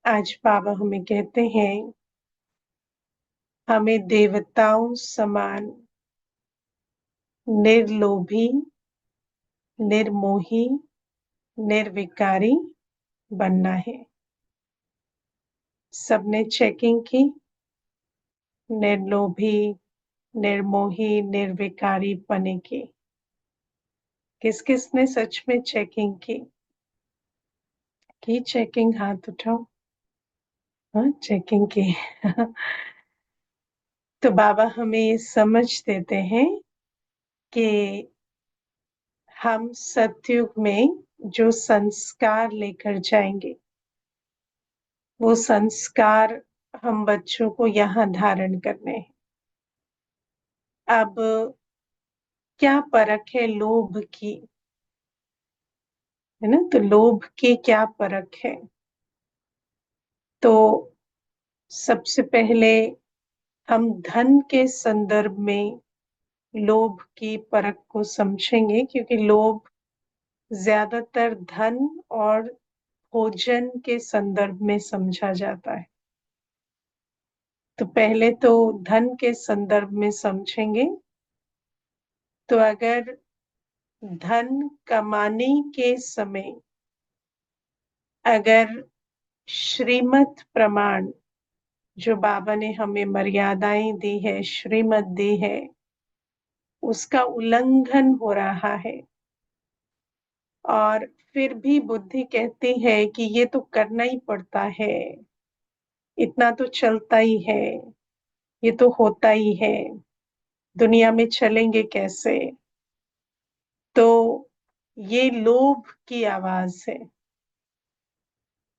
आज बाबा हमें कहते हैं हमें देवताओं समान निर्लोभी, निर्मोही, निर्विकारी बनना है। सबने चेकिंग की, निर्लोभी, निर्मोही, निर्विकारी पने की। किस किस ने सच में चेकिंग की चेकिंग? हाथ उठाओ। हाँ, चेकिंग की। तो बाबा हमें ये समझ देते हैं कि हम सतयुग में जो संस्कार लेकर जाएंगे वो संस्कार हम बच्चों को यहाँ धारण करने हैं। अब क्या परख है लोभ की, है ना? तो लोभ की क्या परख है? तो सबसे पहले हम धन के संदर्भ में लोभ की परख को समझेंगे, क्योंकि लोभ ज्यादातर धन और भोजन के संदर्भ में समझा जाता है। तो पहले तो धन के संदर्भ में समझेंगे। तो अगर धन कमाने के समय अगर श्रीमत प्रमाण जो बाबा ने हमें मर्यादाएं दी है, श्रीमत दी है, उसका उल्लंघन हो रहा है और फिर भी बुद्धि कहती है कि ये तो करना ही पड़ता है, इतना तो चलता ही है, ये तो होता ही है, दुनिया में चलेंगे कैसे? तो ये लोभ की आवाज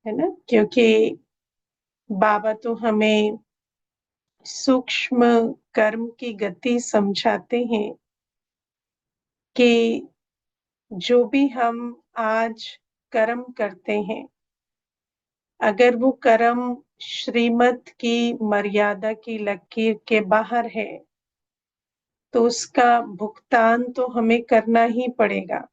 है ना? क्योंकि बाबा तो हमें सूक्ष्म कर्म की गति समझाते हैं कि जो भी हम आज कर्म करते हैं, अगर वो कर्म श्रीमत की मर्यादा की लकीर के बाहर है तो उसका भुगतान तो हमें करना ही पड़ेगा,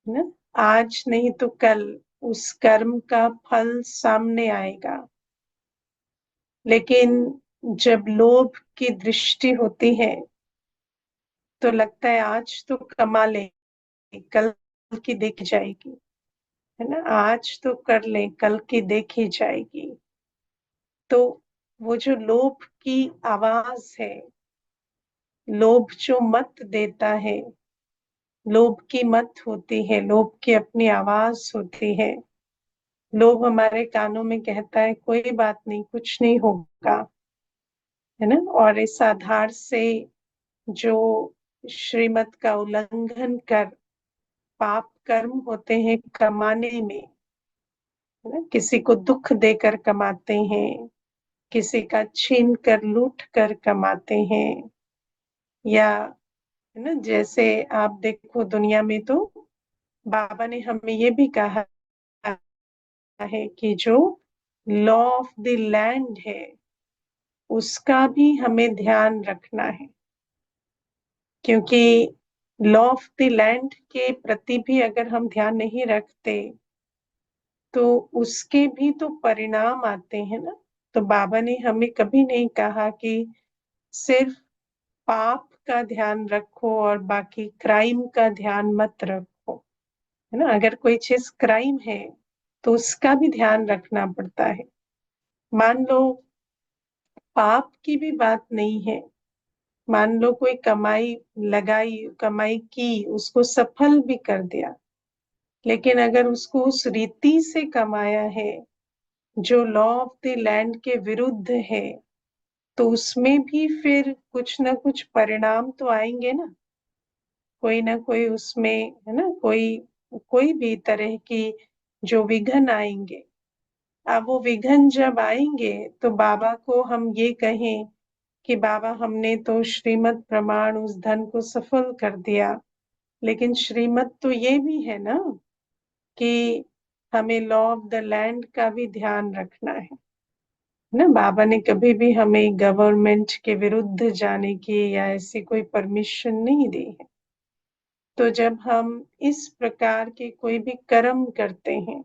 है ना? आज नहीं तो कल उस कर्म का फल सामने आएगा। लेकिन जब लोभ की दृष्टि होती है तो लगता है आज तो कमा ले, कल की देखी जाएगी, है ना? आज तो कर ले, कल की देखी जाएगी। तो वो जो लोभ की आवाज है, लोभ जो मत देता है, लोभ की मत होती है, लोभ की अपनी आवाज होती है। लोभ हमारे कानों में कहता है कोई बात नहीं, कुछ नहीं होगा, है ना? और इस आधार से जो श्रीमत का उल्लंघन कर पाप कर्म होते हैं कमाने में, है ना? किसी को दुख देकर कमाते हैं, किसी का छीन कर लूट कर कमाते हैं, या है ना, जैसे आप देखो दुनिया में तो बाबा ने हमें ये भी कहा है कि जो लॉ ऑफ द लैंड है उसका भी हमें ध्यान रखना है। क्योंकि लॉ ऑफ द लैंड के प्रति भी अगर हम ध्यान नहीं रखते तो उसके भी तो परिणाम आते हैं ना। तो बाबा ने हमें कभी नहीं कहा कि सिर्फ पाप का ध्यान रखो और बाकी क्राइम का ध्यान मत रखो, है ना? अगर कोई चीज क्राइम है तो उसका भी ध्यान रखना पड़ता है। मान लो पाप की भी बात नहीं है, मान लो कोई कमाई लगाई, कमाई की, उसको सफल भी कर दिया, लेकिन अगर उसको उस रीति से कमाया है जो लॉ ऑफ द लैंड के विरुद्ध है, तो उसमें भी फिर कुछ ना कुछ परिणाम तो आएंगे कोई ना कोई उसमें, है ना? कोई कोई भी तरह की जो विघन आएंगे। अब वो विघन जब आएंगे तो बाबा को हम ये कहें कि बाबा हमने तो श्रीमत प्रमाण उस धन को सफल कर दिया, लेकिन श्रीमत तो ये भी है ना कि हमें लॉ ऑफ द लैंड का भी ध्यान रखना है ना। बाबा ने कभी भी हमें गवर्नमेंट के विरुद्ध जाने की या ऐसी कोई परमिशन नहीं दी है। तो जब हम इस प्रकार के कोई भी कर्म करते हैं,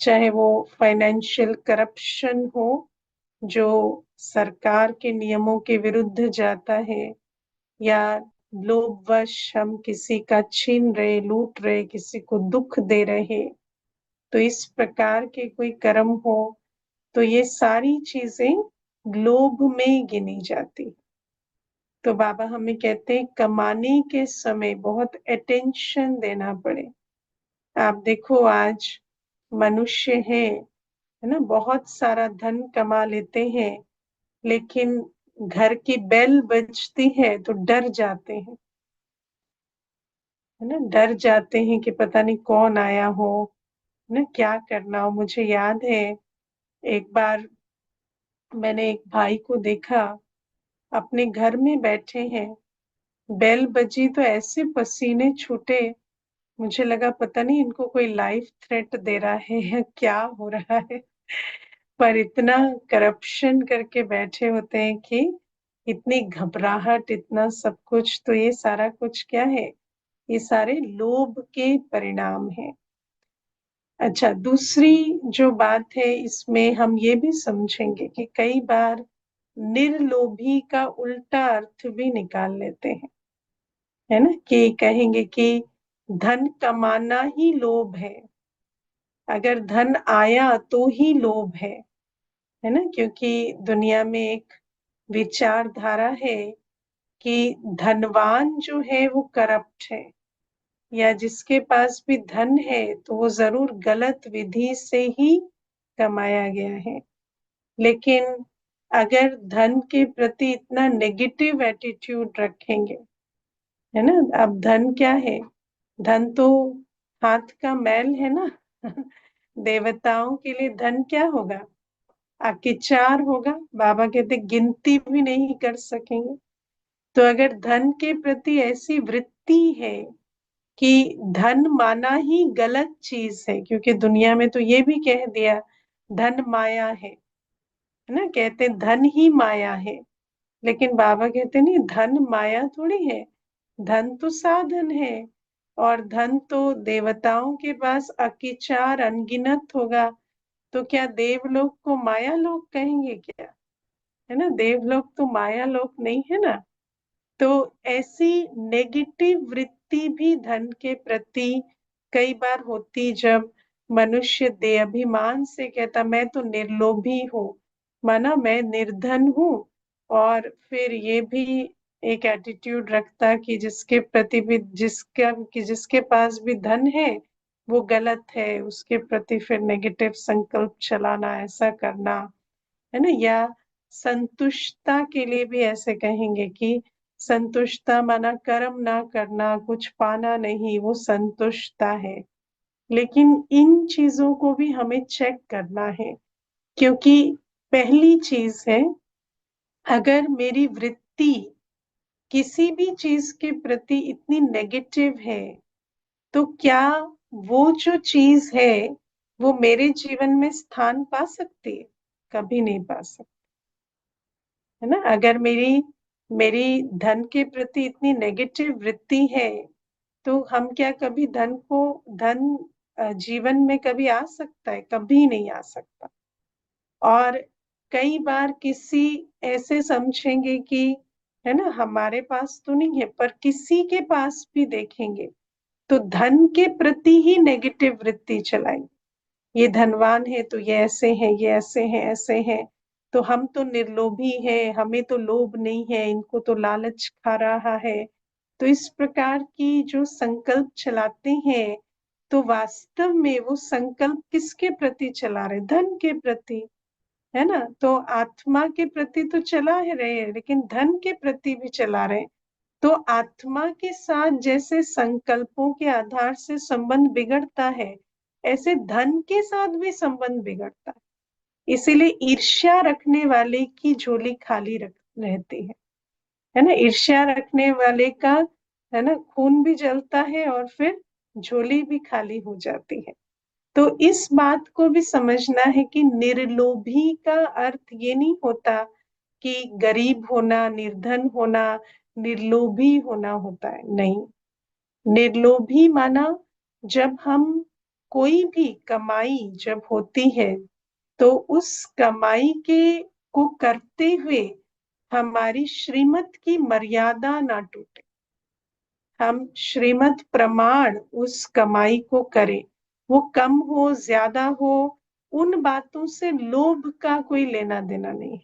चाहे वो फाइनेंशियल करप्शन हो जो सरकार के नियमों के विरुद्ध जाता है, या लोभवश हम किसी का छीन रहे, लूट रहे, किसी को दुख दे रहे, तो इस प्रकार के कोई कर्म हो, तो ये सारी चीजें लोभ में गिनी जाती। तो बाबा हमें कहते हैं कमाने के समय बहुत अटेंशन देना पड़े। आप देखो आज मनुष्य है ना, बहुत सारा धन कमा लेते हैं, लेकिन घर की बेल बजती है तो डर जाते हैं, है ना, डर जाते हैं कि पता नहीं कौन आया हो, है ना, क्या करना हो। मुझे याद है एक बार मैंने एक भाई को देखा, अपने घर में बैठे हैं, बेल बजी तो ऐसे पसीने छूटे, मुझे लगा पता नहीं इनको कोई लाइफ थ्रेट दे रहा है या क्या हो रहा है। पर इतना करप्शन करके बैठे होते हैं कि इतनी घबराहट, इतना सब कुछ, तो ये सारा कुछ क्या है, ये सारे लोभ के परिणाम हैं। अच्छा, दूसरी जो बात है इसमें हम ये भी समझेंगे कि कई बार निर्लोभी का उल्टा अर्थ भी निकाल लेते हैं, है ना, कि कहेंगे कि धन कमाना ही लोभ है, अगर धन आया तो ही लोभ है ना, क्योंकि दुनिया में एक विचारधारा है कि धनवान जो है वो करप्ट है, या जिसके पास भी धन है तो वो जरूर गलत विधि से ही कमाया गया है। लेकिन अगर धन के प्रति इतना नेगेटिव एटीट्यूड रखेंगे, है ना, अब धन क्या है, धन तो हाथ का मैल है ना। देवताओं के लिए धन क्या होगा, अकिचार होगा, बाबा कहते गिनती भी नहीं कर सकेंगे। तो अगर धन के प्रति ऐसी वृत्ति है कि धन माना ही गलत चीज है, क्योंकि दुनिया में तो ये भी कह दिया धन माया है ना, कहते धन ही माया है, लेकिन बाबा कहते नहीं, धन माया थोड़ी है, धन तो साधन है, और धन तो देवताओं के पास अकिचार अनगिनत होगा। तो क्या देवलोक को माया लोक कहेंगे क्या, है ना, देवलोक तो माया लोक नहीं है ना। तो ऐसी नेगेटिव वृत्ति भी धन के प्रति कई बार होती, जब मनुष्य दे अभिमान से कहता मैं तो निर्लोभी हूँ, माना मैं निर्धन हूँ, और फिर ये भी एक एटीट्यूड रखता कि जिसके प्रति भी जिसके पास भी धन है वो गलत है, उसके प्रति फिर नेगेटिव संकल्प चलाना, ऐसा करना, है ना। या संतुष्टता के लिए भी ऐसे कहेंगे कि संतुष्टता माना कर्म ना करना, कुछ पाना नहीं, वो संतुष्टता है। लेकिन इन चीजों को भी हमें चेक करना है, क्योंकि पहली चीज है, अगर मेरी वृत्ति किसी भी चीज के प्रति इतनी नेगेटिव है, तो क्या वो जो चीज है वो मेरे जीवन में स्थान पा सकती है, कभी नहीं पा सकती, है ना। अगर मेरी मेरी धन के प्रति इतनी नेगेटिव वृत्ति है, तो हम क्या कभी धन जीवन में कभी आ सकता है, कभी नहीं आ सकता। और कई बार किसी ऐसे समझेंगे कि, है ना, हमारे पास तो नहीं है, पर किसी के पास भी देखेंगे तो धन के प्रति ही नेगेटिव वृत्ति चलाएंगे, ये धनवान है तो ये ऐसे हैं, ये ऐसे हैं, ऐसे हैं, तो हम तो निर्लोभी हैं, हमें तो लोभ नहीं है, इनको तो लालच खा रहा है। तो इस प्रकार की जो संकल्प चलाते हैं, तो वास्तव में वो संकल्प किसके प्रति चला रहे, धन के प्रति, है ना। तो आत्मा के प्रति तो चला ही रहे हैं, लेकिन धन के प्रति भी चला रहे हैं। तो आत्मा के साथ जैसे संकल्पों के आधार से संबंध बिगड़ता है, ऐसे धन के साथ भी संबंध बिगड़ता है। इसीलिए ईर्ष्या रखने वाले की झोली खाली रहती है ना, ईर्ष्या रखने वाले का, है ना, खून भी जलता है और फिर झोली भी खाली हो जाती है। तो इस बात को भी समझना है कि निर्लोभी का अर्थ ये नहीं होता कि गरीब होना, निर्धन होना, निर्लोभी होना होता है, नहीं। निर्लोभी माना जब हम कोई भी कमाई जब होती है तो उस कमाई के को करते हुए हमारी श्रीमत की मर्यादा ना टूटे। हम श्रीमत प्रमाण उस कमाई को करें, वो कम हो ज्यादा हो, उन बातों से लोभ का कोई लेना देना नहीं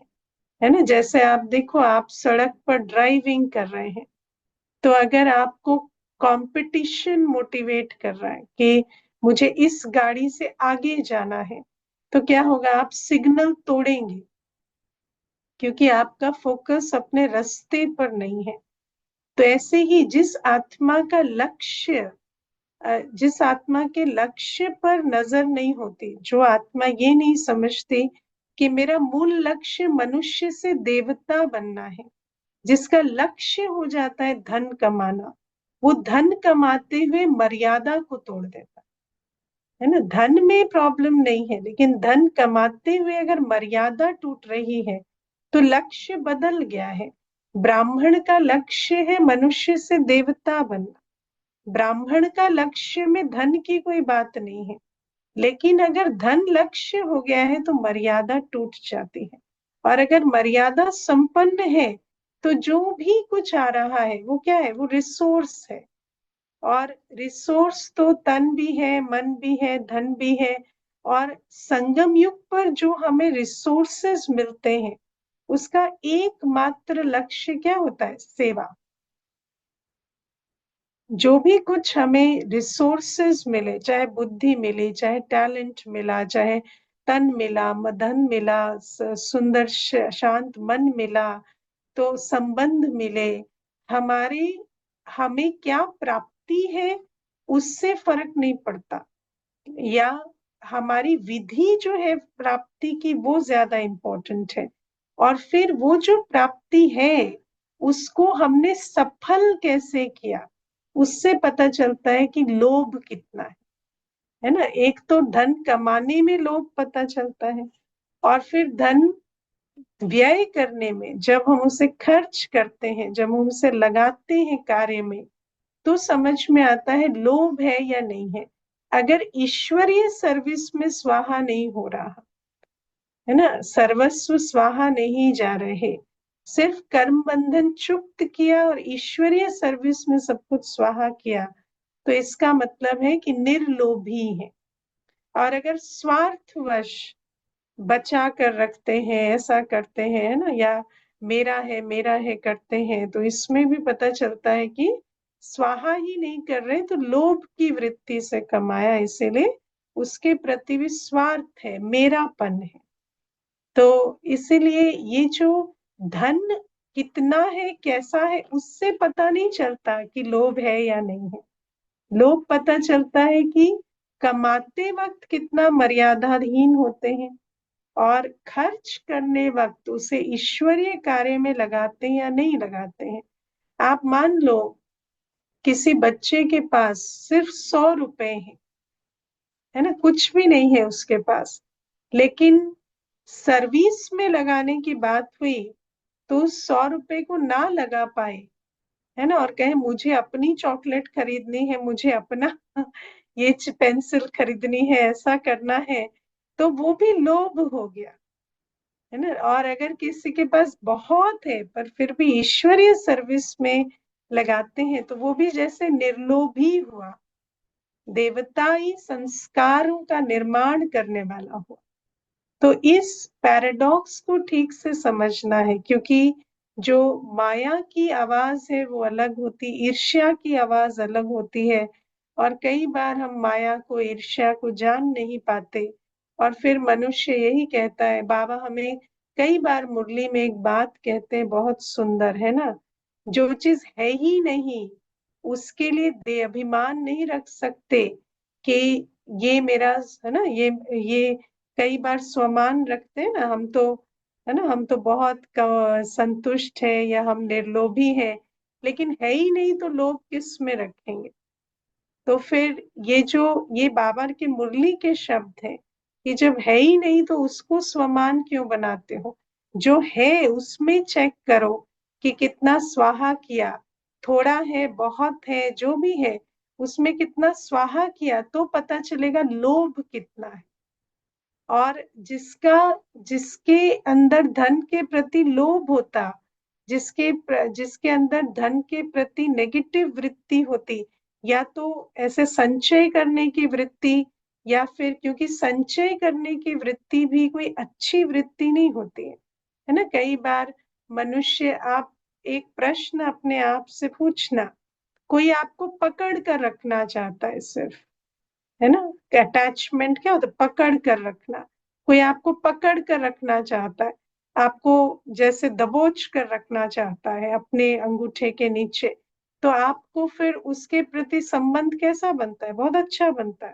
है ना। जैसे आप देखो, आप सड़क पर ड्राइविंग कर रहे हैं, तो अगर आपको कंपटीशन मोटिवेट कर रहा है कि मुझे इस गाड़ी से आगे जाना है, तो क्या होगा, आप सिग्नल तोड़ेंगे, क्योंकि आपका फोकस अपने रास्ते पर नहीं है। तो ऐसे ही जिस आत्मा के लक्ष्य पर नजर नहीं होती, जो आत्मा ये नहीं समझती कि मेरा मूल लक्ष्य मनुष्य से देवता बनना है, जिसका लक्ष्य हो जाता है धन कमाना, वो धन कमाते हुए मर्यादा को तोड़ देता है ना। धन में प्रॉब्लम नहीं है, लेकिन धन कमाते हुए अगर मर्यादा टूट रही है तो लक्ष्य बदल गया है। ब्राह्मण का लक्ष्य है मनुष्य से देवता बनना, ब्राह्मण का लक्ष्य में धन की कोई बात नहीं है। लेकिन अगर धन लक्ष्य हो गया है तो मर्यादा टूट जाती है। और अगर मर्यादा संपन्न है तो जो भी कुछ आ रहा है वो क्या है, वो रिसोर्स है। और रिसोर्स तो तन भी है, मन भी है, धन भी है। और संगम युग पर जो हमें रिसोर्सेस मिलते हैं, उसका एकमात्र लक्ष्य क्या होता है, सेवा। जो भी कुछ हमें रिसोर्सेज मिले, चाहे बुद्धि मिली, चाहे टैलेंट मिला, चाहे तन मिला, धन मिला, सुंदर शांत मन मिला, तो संबंध मिले, हमारी हमें क्या प्राप्ति है उससे फर्क नहीं पड़ता। या हमारी विधि जो है प्राप्ति की, वो ज्यादा इम्पोर्टेंट है। और फिर वो जो प्राप्ति है उसको हमने सफल कैसे किया, उससे पता चलता है कि लोभ कितना है ना। एक तो धन कमाने में लोभ पता चलता है, और फिर धन व्यय करने में, जब हम उसे खर्च करते हैं, जब हम उसे लगाते हैं कार्य में, तो समझ में आता है लोभ है या नहीं है। अगर ईश्वरीय सर्विस में स्वाहा नहीं हो रहा है ना, सर्वस्व स्वाहा नहीं जा रहे, सिर्फ कर्म बंधन चुक्त किया और ईश्वरीय सर्विस में सब कुछ स्वाहा किया, तो इसका मतलब है कि निर्लोभी है। और अगर स्वार्थवश बचा कर रखते हैं, ऐसा करते हैं, है ना, या मेरा है करते हैं, तो इसमें भी पता चलता है कि स्वाहा ही नहीं कर रहे, तो लोभ की वृत्ति से कमाया, इसीलिए उसके प्रति भी स्वार्थ है, मेरापन है। तो इसीलिए ये जो धन कितना है, कैसा है, उससे पता नहीं चलता कि लोभ है या नहीं है। लोभ पता चलता है कि कमाते वक्त कितना मर्यादाहीन होते हैं, और खर्च करने वक्त उसे ईश्वरीय कार्य में लगाते हैं या नहीं लगाते हैं। आप मान लो किसी बच्चे के पास सिर्फ 100 रुपए है ना, कुछ भी नहीं है उसके पास, लेकिन सर्विस में लगाने की बात हुई तो उस 100 रुपए को ना लगा पाए, है ना, और कहे मुझे अपनी चॉकलेट खरीदनी है, मुझे अपना ये पेंसिल खरीदनी है, ऐसा करना है, तो वो भी लोभ हो गया, है ना। और अगर किसी के पास बहुत है पर फिर भी ईश्वरीय सर्विस में लगाते हैं, तो वो भी जैसे निर्लोभी हुआ, देवताई संस्कारों का निर्माण करने वाला हुआ। तो इस पैराडॉक्स को ठीक से समझना है, क्योंकि जो माया की आवाज है वो अलग होती, ईर्ष्या की आवाज अलग होती है। और कई बार हम माया को, ईर्ष्या को जान नहीं पाते, और फिर मनुष्य यही कहता है, बाबा हमें कई बार मुरली में एक बात कहते हैं बहुत सुंदर, है ना, जो चीज है ही नहीं उसके लिए दे अभिमान नहीं रख सकते कि ये मेरा, है ना, ये कई बार स्वमान रखते हैं ना हम तो, है ना, हम तो बहुत संतुष्ट है या हम निर्लोभी हैं, लेकिन है ही नहीं तो लोभ किस में रखेंगे। तो फिर ये बाबा के मुरली के शब्द हैं कि जब है ही नहीं तो उसको स्वमान क्यों बनाते हो, जो है उसमें चेक करो कि कितना स्वाहा किया, थोड़ा है बहुत है जो भी है, उसमें कितना स्वाहा किया तो पता चलेगा लोभ कितना है। और जिसके अंदर धन के प्रति लोभ होता, जिसके अंदर धन के प्रति नेगेटिव वृत्ति होती, या तो ऐसे संचय करने की वृत्ति, या फिर, क्योंकि संचय करने की वृत्ति भी कोई अच्छी वृत्ति नहीं होती है ना। कई बार मनुष्य, आप एक प्रश्न अपने आप से पूछना, कोई आपको पकड़ कर रखना चाहता है सिर्फ, है ना। अटैचमेंट क्या होता है? पकड़ कर रखना। कोई आपको पकड़ कर रखना चाहता है, आपको जैसे दबोच कर रखना चाहता है अपने अंगूठे के नीचे, तो आपको फिर उसके प्रति संबंध कैसा बनता है? बहुत अच्छा बनता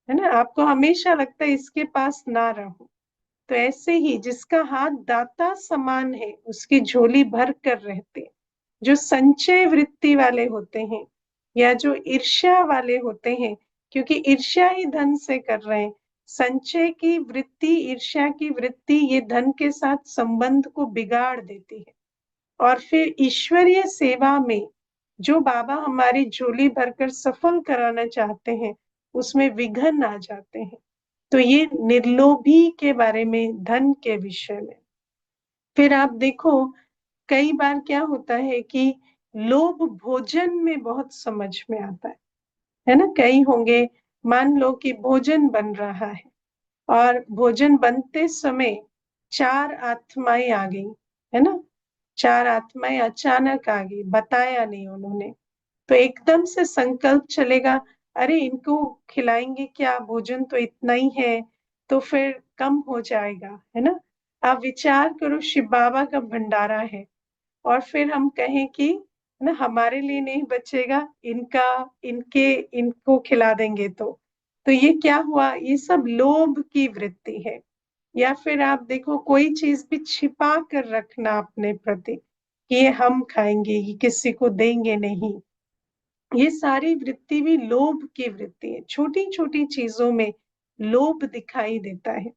है ना। आपको हमेशा लगता है इसके पास ना रहो। तो ऐसे ही जिसका हाथ दाता समान है, उसकी झोली भर कर रहते, जो संचय वृत्ति वाले होते हैं, या जो ईर्ष्या वाले होते हैं, क्योंकि ईर्ष्या ही धन से कर रहे हैं। संचय की वृत्ति, ईर्ष्या की वृत्ति, ये धन के साथ संबंध को बिगाड़ देती है। और फिर ईश्वरीय सेवा में जो बाबा हमारी झोली भरकर सफल कराना चाहते हैं, उसमें विघ्न आ जाते हैं। तो ये निर्लोभी के बारे में, धन के विषय में। फिर आप देखो, कई बार क्या होता है कि लोभ भोजन में बहुत समझ में आता है ना। कई होंगे, मान लो कि भोजन बन रहा है, और भोजन बनते समय चार आत्माएं आ गई, है ना। चार आत्माएं अचानक आ गई, बताया नहीं उन्होंने, तो एकदम से संकल्प चलेगा, अरे इनको खिलाएंगे क्या, भोजन तो इतना ही है, तो फिर कम हो जाएगा, है ना। आप विचार करो, शिव बाबा का भंडारा है, और फिर हम कहें कि ना हमारे लिए नहीं बचेगा, इनका इनके इनको खिला देंगे, तो ये क्या हुआ? ये सब लोभ की वृत्ति है। या फिर आप देखो, कोई चीज भी छिपा कर रखना अपने प्रति, कि ये हम खाएंगे, ये किसी को देंगे नहीं, ये सारी वृत्ति भी लोभ की वृत्ति है। छोटी छोटी चीजों में लोभ दिखाई देता है।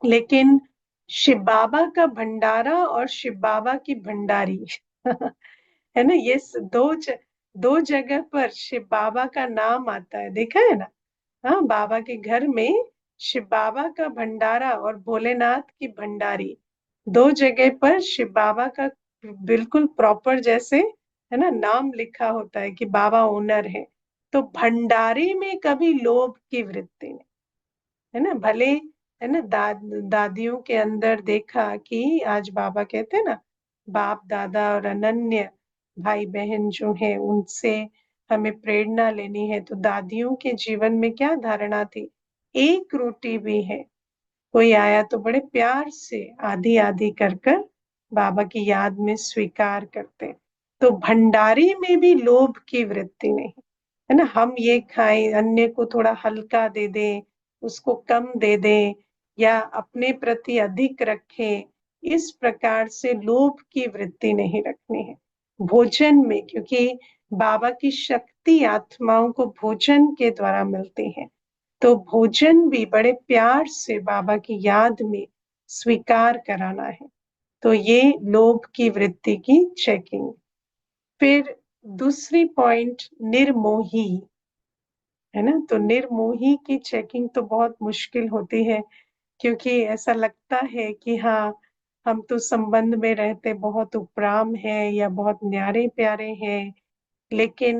लेकिन शिव बाबा का भंडारा और शिव बाबा की भंडारी है ना, ये दो जगह पर शिव बाबा का नाम आता है, देखा है ना। हाँ, बाबा के घर में शिव बाबा का भंडारा और भोलेनाथ की भंडारी, दो जगह पर शिव बाबा का बिल्कुल प्रॉपर, जैसे है ना, नाम लिखा होता है कि बाबा ओनर है। तो भंडारी में कभी लोभ की वृत्ति नहीं, है ना। भले, है ना, दादियों के अंदर देखा कि आज बाबा कहते हैं ना, बाप दादा और अनन्य भाई बहन जो है, उनसे हमें प्रेरणा लेनी है। तो दादियों के जीवन में क्या धारणा थी? एक रोटी भी है, कोई आया तो बड़े प्यार से आधी आधी कर कर बाबा की याद में स्वीकार करते। तो भंडारी में भी लोभ की वृत्ति नहीं, है ना। हम ये खाएं, अन्य को थोड़ा हल्का दे दें, उसको कम दे दें, या अपने प्रति अधिक रखें, इस प्रकार से लोभ की वृत्ति नहीं रखनी है भोजन में। क्योंकि बाबा की शक्ति आत्माओं को भोजन के द्वारा मिलती है, तो भोजन भी बड़े प्यार से बाबा की याद में स्वीकार कराना है। तो ये लोभ की वृत्ति की चेकिंग। फिर दूसरी पॉइंट, निर्मोही, है ना। तो निर्मोही की चेकिंग तो बहुत मुश्किल होती है, क्योंकि ऐसा लगता है कि हाँ, हम तो संबंध में रहते बहुत उपराम है, या बहुत न्यारे प्यारे हैं, लेकिन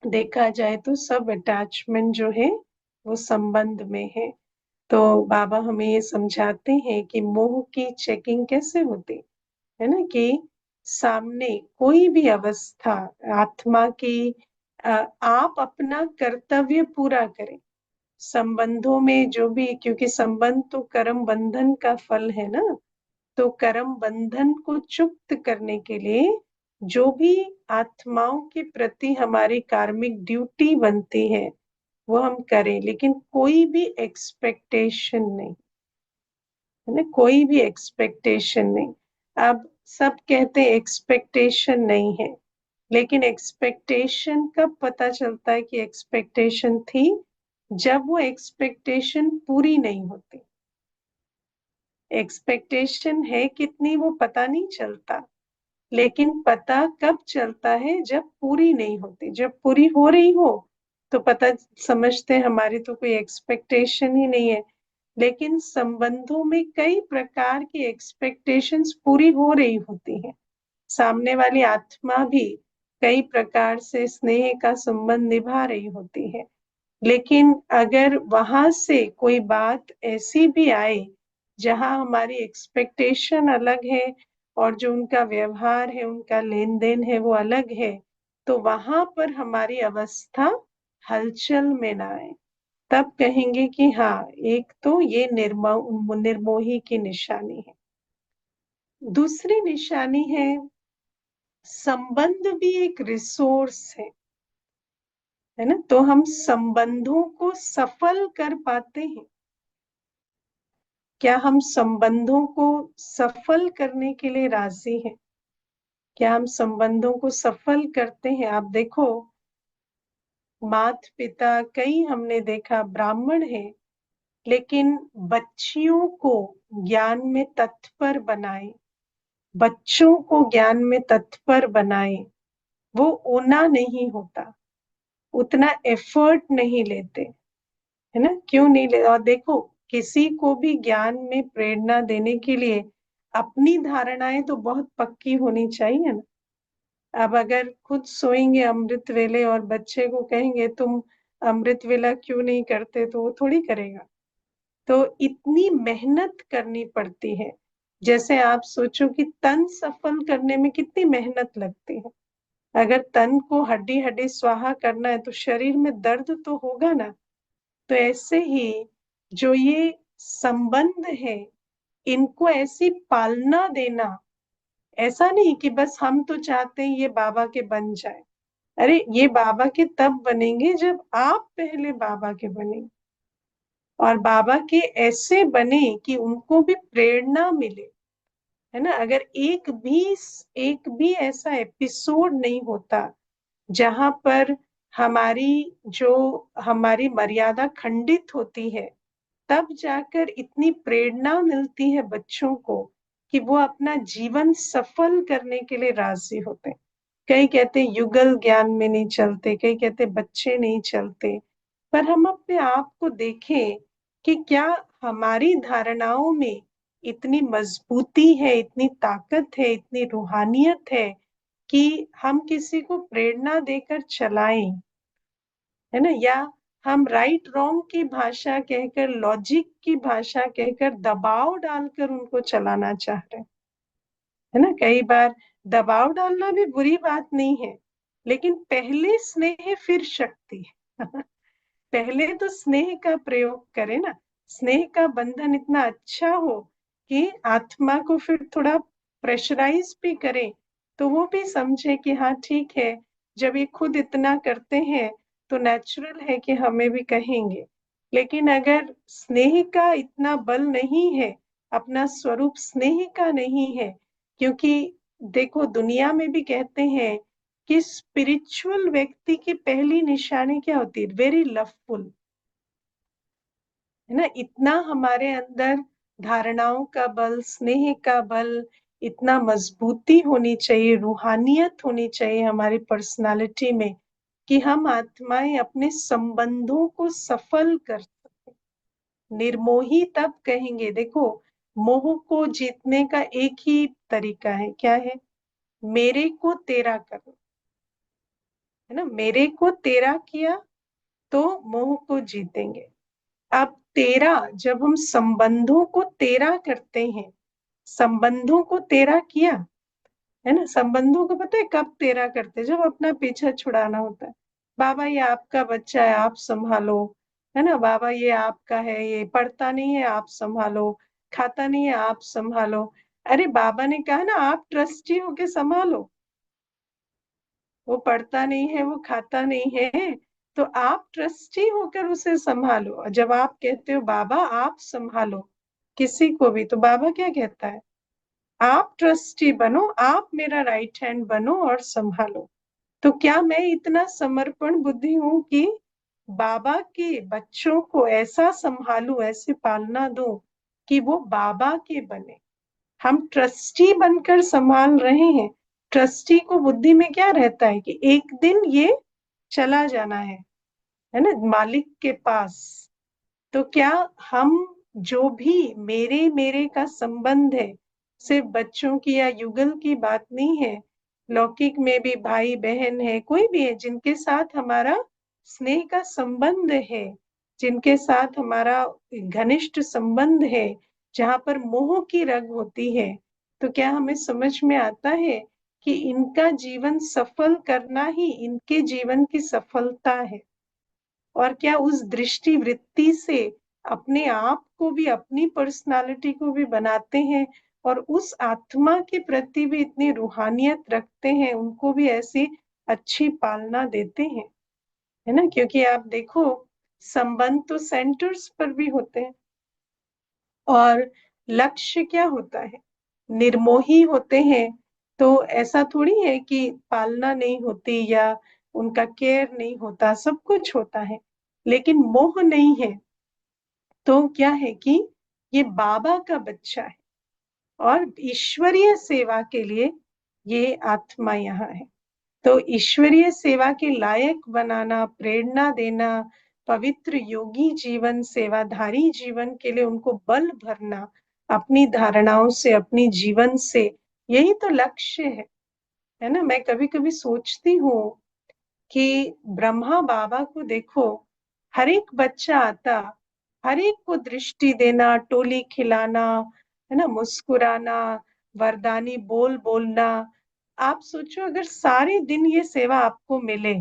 देखा जाए तो सब अटैचमेंट जो है वो संबंध में है। तो बाबा हमें ये समझाते हैं कि मोह की चेकिंग कैसे होती है ना, कि सामने कोई भी अवस्था आत्मा की, आप अपना कर्तव्य पूरा करें संबंधों में जो भी, क्योंकि संबंध तो कर्म बंधन का फल है ना। तो कर्म बंधन को चुक्त करने के लिए जो भी आत्माओं के प्रति हमारी कार्मिक ड्यूटी बनती है वो हम करें, लेकिन कोई भी एक्सपेक्टेशन नहीं, है ना। कोई भी एक्सपेक्टेशन नहीं। अब सब कहते हैं एक्सपेक्टेशन नहीं है, लेकिन एक्सपेक्टेशन कब पता चलता है कि एक्सपेक्टेशन थी? जब वो एक्सपेक्टेशन पूरी नहीं होती। एक्सपेक्टेशन है कितनी वो पता नहीं चलता, लेकिन पता कब चलता है, जब पूरी नहीं होती। जब पूरी हो रही हो तो पता समझते हैं हमारी तो कोई एक्सपेक्टेशन ही नहीं है। लेकिन संबंधों में कई प्रकार की एक्सपेक्टेशंस पूरी हो रही होती हैं। सामने वाली आत्मा भी कई प्रकार से स्नेह का संबंध निभा रही होती है। लेकिन अगर वहां से कोई बात ऐसी भी आए जहां हमारी एक्सपेक्टेशन अलग है और जो उनका व्यवहार है, उनका लेन देन है, वो अलग है, तो वहां पर हमारी अवस्था हलचल में ना आए। तब कहेंगे कि हाँ, एक तो ये निर्मोही की निशानी है। दूसरी निशानी है, संबंध भी एक रिसोर्स है ना। तो हम संबंधों को सफल कर पाते हैं। क्या हम संबंधों को सफल करने के लिए राजी हैं? क्या हम संबंधों को सफल करते हैं? आप देखो, माता पिता कई हमने देखा ब्राह्मण है, लेकिन बच्चियों को ज्ञान में तत्पर बनाए, बच्चों को ज्ञान में तत्पर बनाए। वो ओना नहीं होता, उतना एफर्ट नहीं लेते, है ना। क्यों नहीं ले? और देखो, किसी को भी ज्ञान में प्रेरणा देने के लिए अपनी धारणाएं तो बहुत पक्की होनी चाहिए ना। अब अगर खुद सोएंगे अमृत वेले और बच्चे को कहेंगे तुम अमृत वेला क्यों नहीं करते, तो वो थोड़ी करेगा। तो इतनी मेहनत करनी पड़ती है। जैसे आप सोचो कि तन सफल करने में कितनी मेहनत लगती है। अगर तन को हड्डी हड्डी स्वाहा करना है तो शरीर में दर्द तो होगा ना। तो ऐसे ही जो ये संबंध है, इनको ऐसी पालना देना। ऐसा नहीं कि बस हम तो चाहते हैं ये बाबा के बन जाए। अरे, ये बाबा के तब बनेंगे जब आप पहले बाबा के बने, और बाबा के ऐसे बने कि उनको भी प्रेरणा मिले, है ना। अगर एक भी ऐसा एपिसोड नहीं होता जहां पर हमारी जो हमारी मर्यादा खंडित होती है, तब जाकर इतनी प्रेरणा मिलती है बच्चों को कि वो अपना जीवन सफल करने के लिए राजी होते हैं। कई कहते युगल ज्ञान में नहीं चलते, कई कहते बच्चे नहीं चलते। पर हम अपने आप को देखें कि क्या हमारी धारणाओं में इतनी मजबूती है, इतनी ताकत है, इतनी रूहानियत है कि हम किसी को प्रेरणा देकर चलाएं, है ना। या हम राइट रॉन्ग की भाषा कहकर, लॉजिक की भाषा कहकर दबाव डालकर उनको चलाना चाह रहे हैं, है ना। कई बार दबाव डालना भी बुरी बात नहीं है, लेकिन पहले स्नेह फिर शक्ति। पहले तो स्नेह का प्रयोग करें ना। स्नेह का बंधन इतना अच्छा हो कि आत्मा को फिर थोड़ा प्रेशराइज भी करें, तो वो भी समझे कि हाँ ठीक है, जब ये खुद इतना करते हैं तो नेचुरल है कि हमें भी कहेंगे। लेकिन अगर स्नेह का इतना बल नहीं है, अपना स्वरूप स्नेह का नहीं है, क्योंकि देखो दुनिया में भी कहते हैं कि स्पिरिचुअल व्यक्ति की पहली निशानी क्या होती है? वेरी लवफुल, है ना। इतना हमारे अंदर धारणाओं का बल, स्नेह का बल, इतना मजबूती होनी चाहिए, रूहानियत होनी चाहिए हमारी पर्सनालिटी में कि हम आत्माएं अपने संबंधों को सफल कर सकें। निर्मोही तब कहेंगे, देखो, मोह को जीतने का एक ही तरीका है, क्या है? मेरे को तेरा करना, है ना। मेरे को तेरा किया तो मोह को जीतेंगे। अब तेरा, जब हम संबंधों को तेरा करते हैं, संबंधों को तेरा किया, है ना। संबंधों को पता है कब तेरा करते हैं? जब अपना पीछा छुड़ाना होता है। बाबा ये आपका बच्चा है, आप संभालो, है ना। बाबा ये आपका है, ये पढ़ता नहीं है, आप संभालो, खाता नहीं है, आप संभालो। अरे, बाबा ने कहा ना आप ट्रस्टी होके संभालो। वो पढ़ता नहीं है, वो खाता नहीं है, तो आप ट्रस्टी होकर उसे संभालो। और जब आप कहते हो बाबा आप संभालो किसी को भी, तो बाबा क्या कहता है? आप ट्रस्टी बनो, आप मेरा राइट हैंड बनो और संभालो। तो क्या मैं इतना समर्पण बुद्धि हूं कि बाबा के बच्चों को ऐसा संभालू, ऐसे पालना दूं कि वो बाबा के बने? हम ट्रस्टी बनकर संभाल रहे हैं, ट्रस्टी को बुद्धि में क्या रहता है कि एक दिन ये चला जाना है ना, मालिक के पास। तो क्या हम, जो भी मेरे मेरे का संबंध है, सिर्फ बच्चों की या युगल की बात नहीं है, लौकिक में भी भाई बहन है, कोई भी है जिनके साथ हमारा स्नेह का संबंध है, जिनके साथ हमारा घनिष्ठ संबंध है, जहां पर मोह की रग होती है, तो क्या हमें समझ में आता है कि इनका जीवन सफल करना ही इनके जीवन की सफलता है। और क्या उस दृष्टि वृत्ति से अपने आप को भी, अपनी पर्सनालिटी को भी बनाते हैं, और उस आत्मा के प्रति भी इतनी रूहानियत रखते हैं, उनको भी ऐसी अच्छी पालना देते हैं, है ना। क्योंकि आप देखो, संबंध तो सेंटर्स पर भी होते हैं, और लक्ष्य क्या होता है, निर्मोही होते हैं। तो ऐसा थोड़ी है कि पालना नहीं होती या उनका केयर नहीं होता, सब कुछ होता है, लेकिन मोह नहीं है। तो क्या है कि ये बाबा का बच्चा है, और ईश्वरीय सेवा के लिए ये आत्मा यहाँ है। तो ईश्वरीय सेवा के लायक बनाना, प्रेरणा देना, पवित्र योगी जीवन, सेवाधारी जीवन के लिए उनको बल भरना, अपनी धारणाओं से, अपनी जीवन से, यही तो लक्ष्य है ना। मैं कभी कभी सोचती हूँ कि ब्रह्मा बाबा को देखो, हर एक बच्चा आता, हर एक को दृष्टि देना, टोली खिलाना, है ना, मुस्कुराना, वरदानी बोल बोलना। आप सोचो अगर सारे दिन ये सेवा आपको मिले,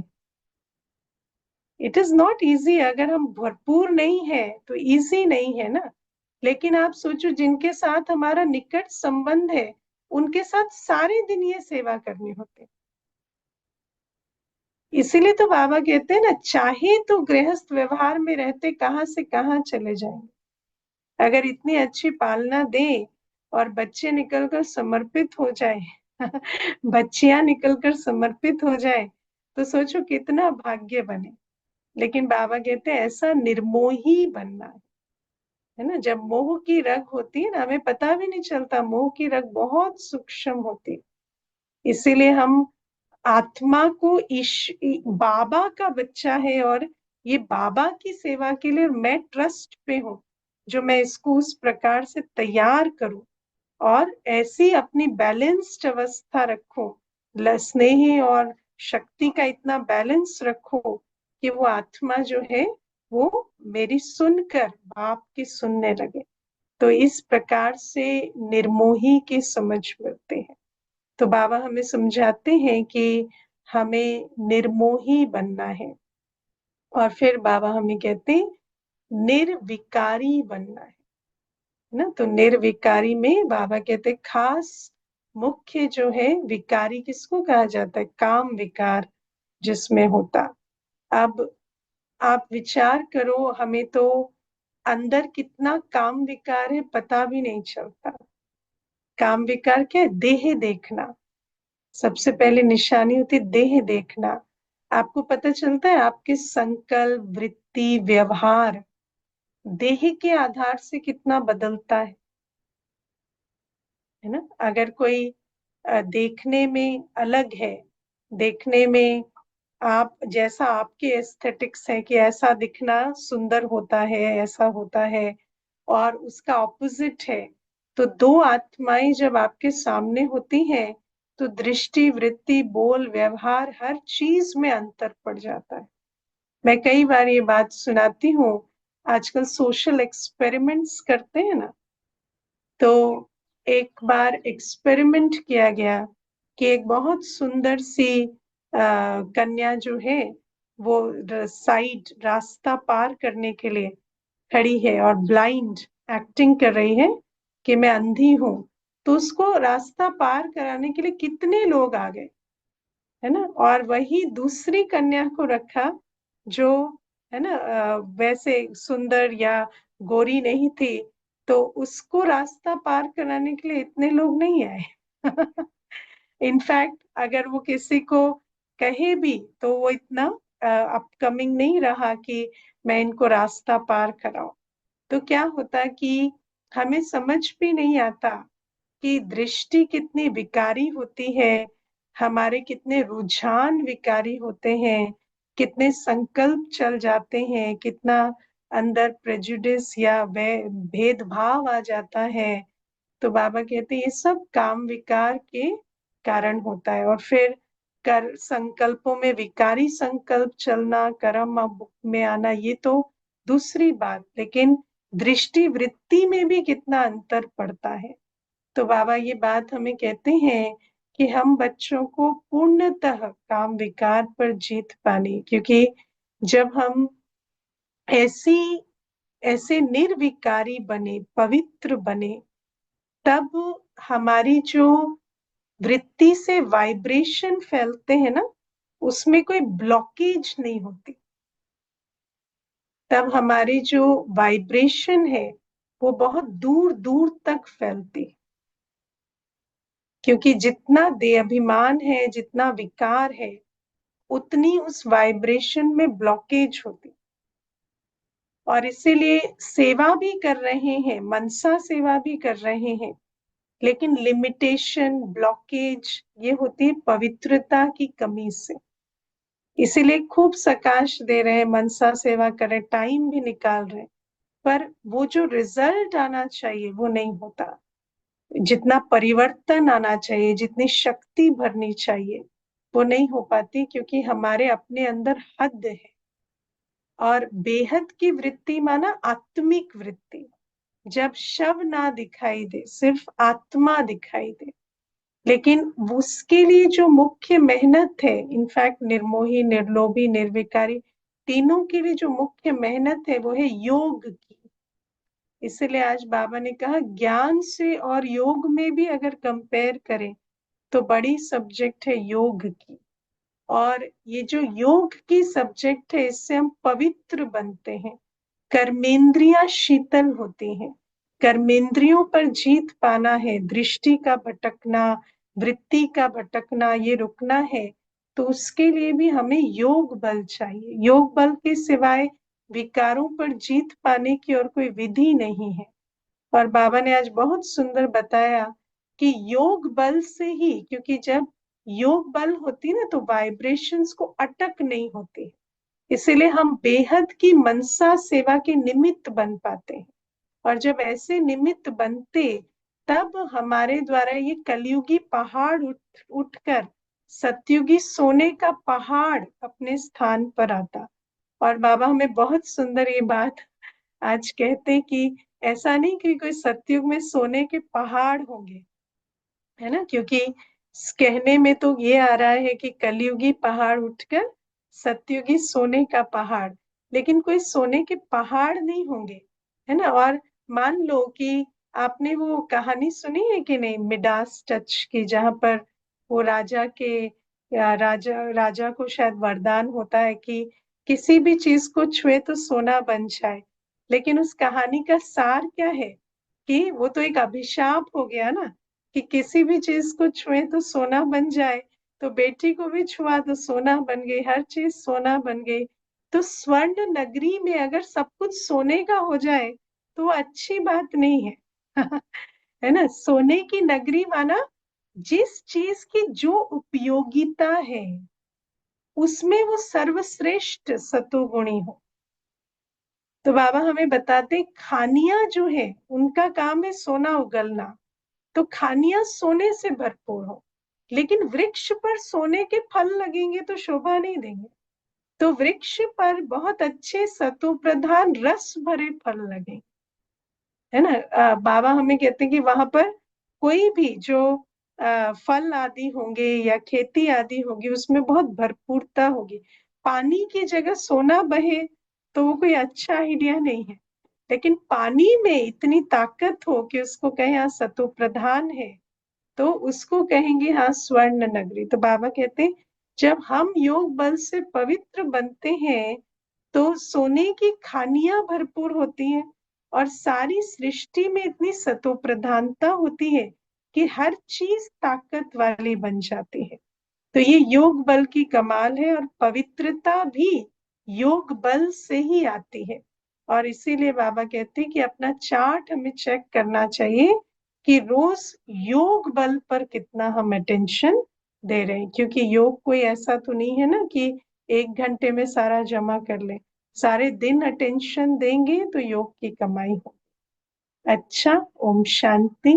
इट इज नॉट इजी। अगर हम भरपूर नहीं है तो इजी नहीं है ना। लेकिन आप सोचो जिनके साथ हमारा निकट संबंध है, उनके साथ सारे दिन ये सेवा करनी होती। इसीलिए तो बाबा कहते हैं ना, चाहे तो गृहस्थ व्यवहार में रहते कहाँ से कहाँ चले जाएंगे। अगर इतनी अच्छी पालना दे और बच्चे निकलकर समर्पित हो जाए बच्चियां निकलकर समर्पित हो जाए, तो सोचो कितना भाग्य बने। लेकिन बाबा कहते हैं ऐसा निर्मोही बनना है ना। जब मोह की रग होती है ना, हमें पता भी नहीं चलता, मोह की रग बहुत सूक्ष्म होती है। इसीलिए हम आत्मा को बाबा का बच्चा है, और ये बाबा की सेवा के लिए मैं ट्रस्ट पे हूँ, जो मैं इसको उस प्रकार से तैयार करूं, और ऐसी अपनी बैलेंस्ड अवस्था रखो, स्नेही और शक्ति का इतना बैलेंस रखो कि वो आत्मा जो है वो मेरी सुनकर बाप की सुनने लगे। तो इस प्रकार से निर्मोही की समझ मिलते हैं। तो बाबा हमें समझाते हैं कि हमें निर्मोही बनना है। और फिर बाबा हमें कहते हैं निर्विकारी बनना है ना। तो निर्विकारी में बाबा कहते हैं खास मुख्य जो है विकारी किसको कहा जाता है, काम विकार जिसमें होता। अब आप विचार करो, हमें तो अंदर कितना काम विकार है पता भी नहीं चलता। काम विकार क्या है, देह देखना। सबसे पहले निशानी होती है देह देखना। आपको पता चलता है आपके संकल्प, वृत्ति, व्यवहार देह के आधार से कितना बदलता है ना। अगर कोई देखने में अलग है, देखने में आप जैसा आपके एस्थेटिक्स है कि ऐसा दिखना सुंदर होता है, ऐसा होता है, और उसका ऑपोजिट है, तो दो आत्माएं जब आपके सामने होती हैं, तो दृष्टि, वृत्ति, बोल, व्यवहार, हर चीज में अंतर पड़ जाता है। मैं कई बार ये बात सुनाती हूँ, आजकल सोशल एक्सपेरिमेंट्स करते हैं ना। तो एक बार एक्सपेरिमेंट किया गया कि एक बहुत सुंदर सी कन्या जो है, वो साइड रास्ता पार करने के लिए खड़ी है और ब्लाइंड एक्टिंग कर रही है कि मैं अंधी हूं। तो उसको रास्ता पार कराने के लिए कितने लोग आ गए, है ना। और वही दूसरी कन्या को रखा जो, है ना, वैसे सुंदर या गोरी नहीं थी, तो उसको रास्ता पार कराने के लिए इतने लोग नहीं आए इनफैक्ट अगर वो किसी को कहे भी तो वो इतना अपकमिंग नहीं रहा कि मैं इनको रास्ता पार कराऊं। तो क्या होता कि हमें समझ भी नहीं आता कि दृष्टि कितनी विकारी होती है, हमारे कितने रुझान विकारी होते हैं, कितने संकल्प चल जाते हैं, कितना अंदर प्रेजुडिस या भेदभाव आ जाता है। तो बाबा कहते हैं ये सब काम विकार के कारण होता है। और फिर कर संकल्पों में विकारी संकल्प चलना, कर्म में आना, ये तो दूसरी बात, लेकिन दृष्टि वृत्ति में भी कितना अंतर पड़ता है। तो बाबा ये बात हमें कहते हैं कि हम बच्चों को पूर्णतः काम विकार पर जीत पानी, क्योंकि जब हम ऐसी ऐसे निर्विकारी बने, पवित्र बने, तब हमारी जो वृत्ति से वाइब्रेशन फैलते हैं ना, उसमें कोई ब्लॉकेज नहीं होती। तब हमारी जो वाइब्रेशन है वो बहुत दूर दूर तक फैलती, क्योंकि जितना देह अभिमान है, जितना विकार है, उतनी उस वाइब्रेशन में ब्लॉकेज होती। और इसीलिए सेवा भी कर रहे हैं, मनसा सेवा भी कर रहे हैं, लेकिन लिमिटेशन, ब्लॉकेज ये होती है पवित्रता की कमी से। इसीलिए खूब सकाश दे रहे हैं, मनसा सेवा करें, टाइम भी निकाल रहे हैं, पर वो जो रिजल्ट आना चाहिए वो नहीं होता। जितना परिवर्तन आना चाहिए, जितनी शक्ति भरनी चाहिए, वो नहीं हो पाती, क्योंकि हमारे अपने अंदर हद है। और बेहद की वृत्ति माना आत्मिक वृत्ति, जब शव ना दिखाई दे, सिर्फ आत्मा दिखाई दे। लेकिन उसके लिए जो मुख्य मेहनत है, इनफैक्ट निर्मोही, निर्लोभी, निर्विकारी, तीनों के लिए जो मुख्य मेहनत है वो है योग की। इसलिए आज बाबा ने कहा ज्ञान से और योग में भी अगर कंपेयर करें तो बड़ी सब्जेक्ट है योग की। और ये जो योग की सब्जेक्ट है, इससे हम पवित्र बनते हैं, कर्मेंद्रियां शीतल होती हैं। कर्मेंद्रियों पर जीत पाना है, दृष्टि का भटकना, वृत्ति का भटकना, ये रुकना है, तो उसके लिए भी हमें योग बल चाहिए। योग बल के सिवाय विकारों पर जीत पाने की और कोई विधि नहीं है। और बाबा ने आज बहुत सुंदर बताया कि योग बल से ही, क्योंकि जब योग बल होती ना तो वाइब्रेशंस को अटक नहीं होती, इसीलिए हम बेहद की मनसा सेवा के निमित्त बन पाते हैं। और जब ऐसे निमित्त बनते, तब हमारे द्वारा ये कलयुगी पहाड़ उठकर सतयुगी सोने का पहाड़ अपने स्थान पर आता। और बाबा हमें बहुत सुंदर ये बात आज कहते कि ऐसा नहीं कि कोई सतयुग में सोने के पहाड़ होंगे, है ना, क्योंकि कहने में तो ये आ रहा है कि कलयुगी पहाड़ उठकर सतयुगी सोने का पहाड़, लेकिन कोई सोने के पहाड़ नहीं होंगे, है ना। और मान लो कि आपने वो कहानी सुनी है कि नहीं, मिडास टच की, जहां पर वो राजा के, या राजा को शायद वरदान होता है कि किसी भी चीज को छुए तो सोना बन जाए। लेकिन उस कहानी का सार क्या है कि वो तो एक अभिशाप हो गया ना, कि किसी भी चीज को छुए तो सोना बन जाए। तो बेटी को भी छुआ तो सोना बन गई, हर चीज सोना बन गई। तो स्वर्ण नगरी में अगर सब कुछ सोने का हो जाए तो वो अच्छी बात नहीं है। है ना, सोने की नगरी माना जिस चीज की जो उपयोगिता है उसमें वो सर्वश्रेष्ठ सतोगुणी हो। तो बाबा हमें बताते खानिया जो है उनका काम है सोना उगलना, तो खानियां सोने से भरपूर हो, लेकिन वृक्ष पर सोने के फल लगेंगे तो शोभा नहीं देंगे। तो वृक्ष पर बहुत अच्छे सतो प्रधान रस भरे फल लगे, है ना। बाबा हमें कहते हैं कि वहां पर कोई भी जो फल आदि होंगे या खेती आदि होगी उसमें बहुत भरपूरता होगी। पानी की जगह सोना बहे तो वो कोई अच्छा आइडिया नहीं है, लेकिन पानी में इतनी ताकत हो कि उसको कहें हाँ सतो प्रधान है, तो उसको कहेंगे हाँ स्वर्ण नगरी। तो बाबा कहते हैं जब हम योग बल से पवित्र बनते हैं तो सोने की खानियां भरपूर होती हैं, और सारी सृष्टि में इतनी सतो प्रधानता होती है कि हर चीज ताकत वाली बन जाती है। तो ये योग बल की कमाल है, और पवित्रता भी योग बल से ही आती है। और इसीलिए बाबा कहते हैं कि अपना चार्ट हमें चेक करना चाहिए कि रोज योग बल पर कितना हम अटेंशन दे रहे हैं, क्योंकि योग कोई ऐसा तो नहीं है ना कि 1 घंटे में सारा जमा कर ले। सारे दिन अटेंशन देंगे तो योग की कमाई हो। अच्छा, ओम शांति।